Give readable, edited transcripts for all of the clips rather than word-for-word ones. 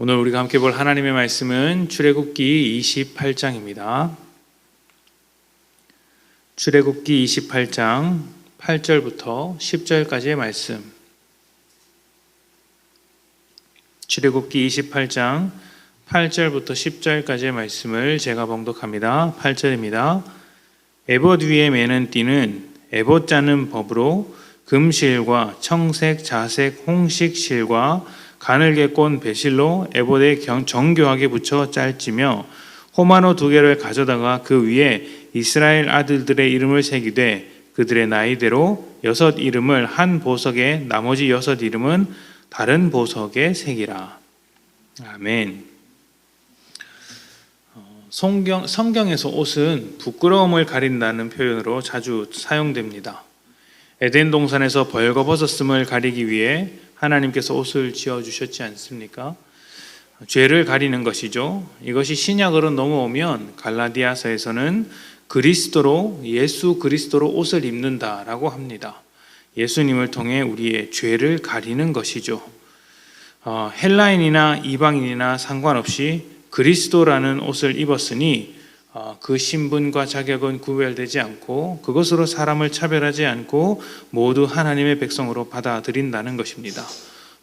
오늘 우리가 함께 볼 하나님의 말씀은 출애굽기 28장입니다. 출애굽기 28장 8절부터 10절까지의 말씀. 출애굽기 28장 8절부터 10절까지의 말씀을 제가 봉독합니다. 8절입니다. 에봇 위에 매는 띠는 에봇 짜는 법으로 금실과 청색, 자색, 홍식 실과 가늘게 꼰 배실로 에봇에 정교하게 붙여 짤지며 호마노 2개를 가져다가 그 위에 이스라엘 아들들의 이름을 새기되 그들의 나이대로 6 이름을 한 보석에 나머지 6 이름은 다른 보석에 새기라. 아멘. 성경에서 옷은 부끄러움을 가린다는 표현으로 자주 사용됩니다. 에덴 동산에서 벌거벗었음을 가리기 위해 하나님께서 옷을 지어주셨지 않습니까? 죄를 가리는 것이죠. 이것이 신약으로 넘어오면 갈라디아서에서는 예수 그리스도로 옷을 입는다라고 합니다. 예수님을 통해 우리의 죄를 가리는 것이죠. 헬라인이나 이방인이나 상관없이 그리스도라는 옷을 입었으니 그 신분과 자격은 구별되지 않고 그것으로 사람을 차별하지 않고 모두 하나님의 백성으로 받아들인다는 것입니다.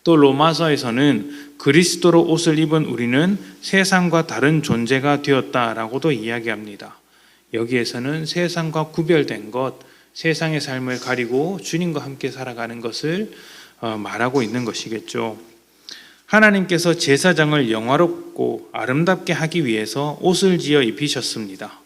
또 로마서에서는 그리스도로 옷을 입은 우리는 세상과 다른 존재가 되었다라고도 이야기합니다. 여기에서는 세상과 구별된 것, 세상의 삶을 가리고 주님과 함께 살아가는 것을 말하고 있는 것이겠죠. 하나님께서 제사장을 영화롭고 아름답게 하기 위해서 옷을 지어 입히셨습니다.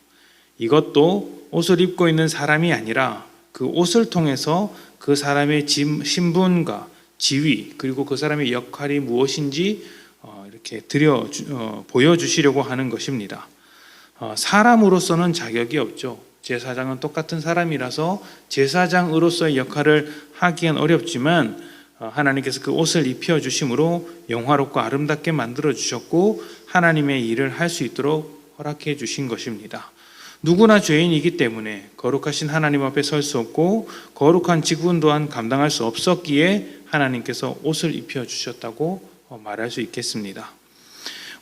이것도 옷을 입고 있는 사람이 아니라 그 옷을 통해서 그 사람의 신분과 지위 그리고 그 사람의 역할이 무엇인지 이렇게 보여주시려고 하는 것입니다. 사람으로서는 자격이 없죠. 제사장은 똑같은 사람이라서 제사장으로서의 역할을 하기엔 어렵지만 하나님께서 그 옷을 입혀주심으로 영화롭고 아름답게 만들어주셨고 하나님의 일을 할 수 있도록 허락해 주신 것입니다. 누구나 죄인이기 때문에 거룩하신 하나님 앞에 설 수 없고 거룩한 직분 또한 감당할 수 없었기에 하나님께서 옷을 입혀주셨다고 말할 수 있겠습니다.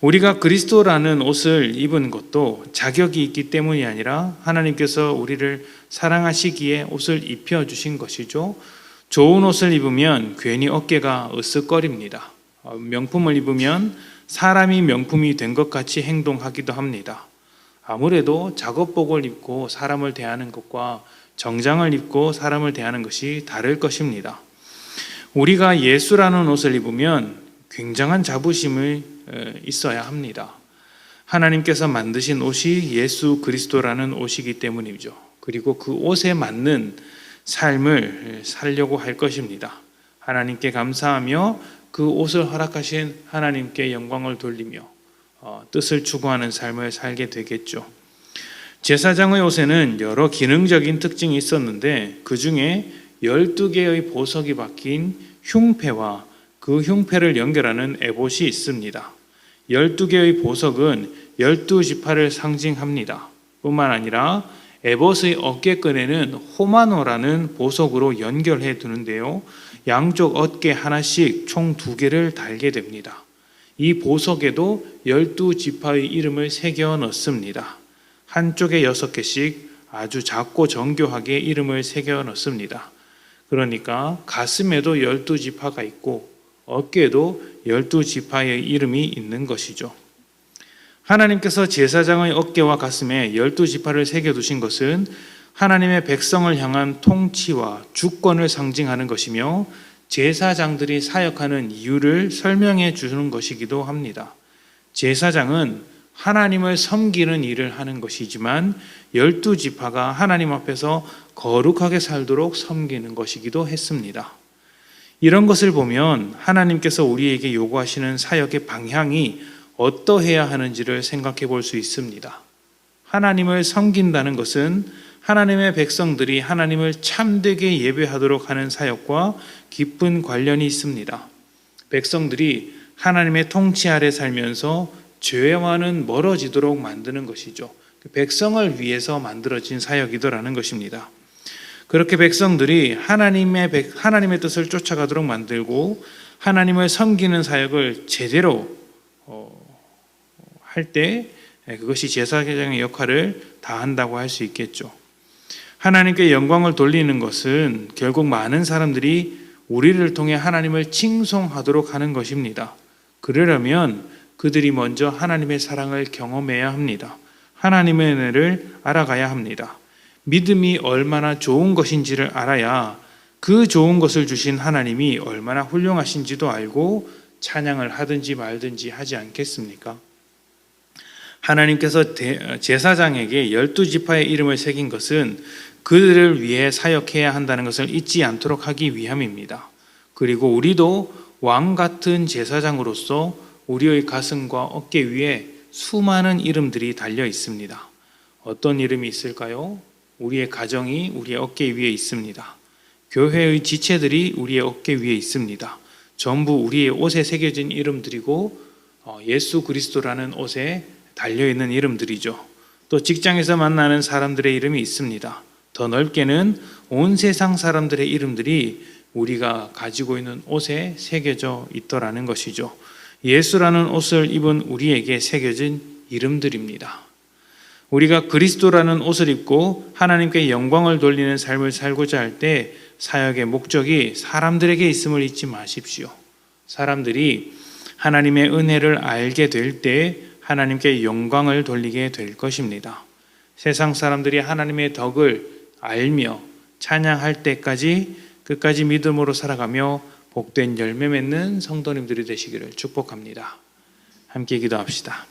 우리가 그리스도라는 옷을 입은 것도 자격이 있기 때문이 아니라 하나님께서 우리를 사랑하시기에 옷을 입혀주신 것이죠. 좋은 옷을 입으면 괜히 어깨가 으쓱거립니다. 명품을 입으면 사람이 명품이 된 것 같이 행동하기도 합니다. 아무래도 작업복을 입고 사람을 대하는 것과 정장을 입고 사람을 대하는 것이 다를 것입니다. 우리가 예수라는 옷을 입으면 굉장한 자부심을 있어야 합니다. 하나님께서 만드신 옷이 예수 그리스도라는 옷이기 때문이죠. 그리고 그 옷에 맞는 삶을 살려고 할 것입니다. 하나님께 감사하며 그 옷을 허락하신 하나님께 영광을 돌리며 뜻을 추구하는 삶을 살게 되겠죠. 제사장의 옷에는 여러 기능적인 특징이 있었는데 그 중에 12개의 보석이 박힌 흉패와 그 흉패를 연결하는 에봇이 있습니다. 12개의 보석은 12지파를 상징합니다. 뿐만 아니라 에봇의 어깨끈에는 호마노라는 보석으로 연결해 두는데요. 양쪽 어깨 하나씩 총 2개를 달게 됩니다. 이 보석에도 12지파의 이름을 새겨 넣습니다. 한쪽에 6개씩 아주 작고 정교하게 이름을 새겨 넣습니다. 그러니까 가슴에도 12지파가 있고 어깨에도 12지파의 이름이 있는 것이죠. 하나님께서 제사장의 어깨와 가슴에 12지파를 새겨두신 것은 하나님의 백성을 향한 통치와 주권을 상징하는 것이며 제사장들이 사역하는 이유를 설명해 주는 것이기도 합니다. 제사장은 하나님을 섬기는 일을 하는 것이지만 12지파가 하나님 앞에서 거룩하게 살도록 섬기는 것이기도 했습니다. 이런 것을 보면 하나님께서 우리에게 요구하시는 사역의 방향이 어떠해야 하는지를 생각해 볼 수 있습니다. 하나님을 섬긴다는 것은 하나님의 백성들이 하나님을 참되게 예배하도록 하는 사역과 깊은 관련이 있습니다. 백성들이 하나님의 통치 아래 살면서 죄와는 멀어지도록 만드는 것이죠. 백성을 위해서 만들어진 사역이더라는 것입니다. 그렇게 백성들이 하나님의 뜻을 쫓아가도록 만들고 하나님을 섬기는 사역을 제대로 할 때 그것이 제사장의 역할을 다한다고 할 수 있겠죠. 하나님께 영광을 돌리는 것은 결국 많은 사람들이 우리를 통해 하나님을 칭송하도록 하는 것입니다. 그러려면 그들이 먼저 하나님의 사랑을 경험해야 합니다. 하나님의 은혜를 알아가야 합니다. 믿음이 얼마나 좋은 것인지를 알아야 그 좋은 것을 주신 하나님이 얼마나 훌륭하신지도 알고 찬양을 하든지 말든지 하지 않겠습니까? 하나님께서 제사장에게 12지파의 이름을 새긴 것은 그들을 위해 사역해야 한다는 것을 잊지 않도록 하기 위함입니다. 그리고 우리도 왕 같은 제사장으로서 우리의 가슴과 어깨 위에 수많은 이름들이 달려 있습니다. 어떤 이름이 있을까요? 우리의 가정이 우리의 어깨 위에 있습니다. 교회의 지체들이 우리의 어깨 위에 있습니다. 전부 우리의 옷에 새겨진 이름들이고 예수 그리스도라는 옷에 달려있는 이름들이죠. 또 직장에서 만나는 사람들의 이름이 있습니다. 더 넓게는 온 세상 사람들의 이름들이 우리가 가지고 있는 옷에 새겨져 있더라는 것이죠. 예수라는 옷을 입은 우리에게 새겨진 이름들입니다. 우리가 그리스도라는 옷을 입고 하나님께 영광을 돌리는 삶을 살고자 할 때 사역의 목적이 사람들에게 있음을 잊지 마십시오. 사람들이 하나님의 은혜를 알게 될 때 하나님께 영광을 돌리게 될 것입니다. 세상 사람들이 하나님의 덕을 알며 찬양할 때까지 끝까지 믿음으로 살아가며 복된 열매 맺는 성도님들이 되시기를 축복합니다. 함께 기도합시다.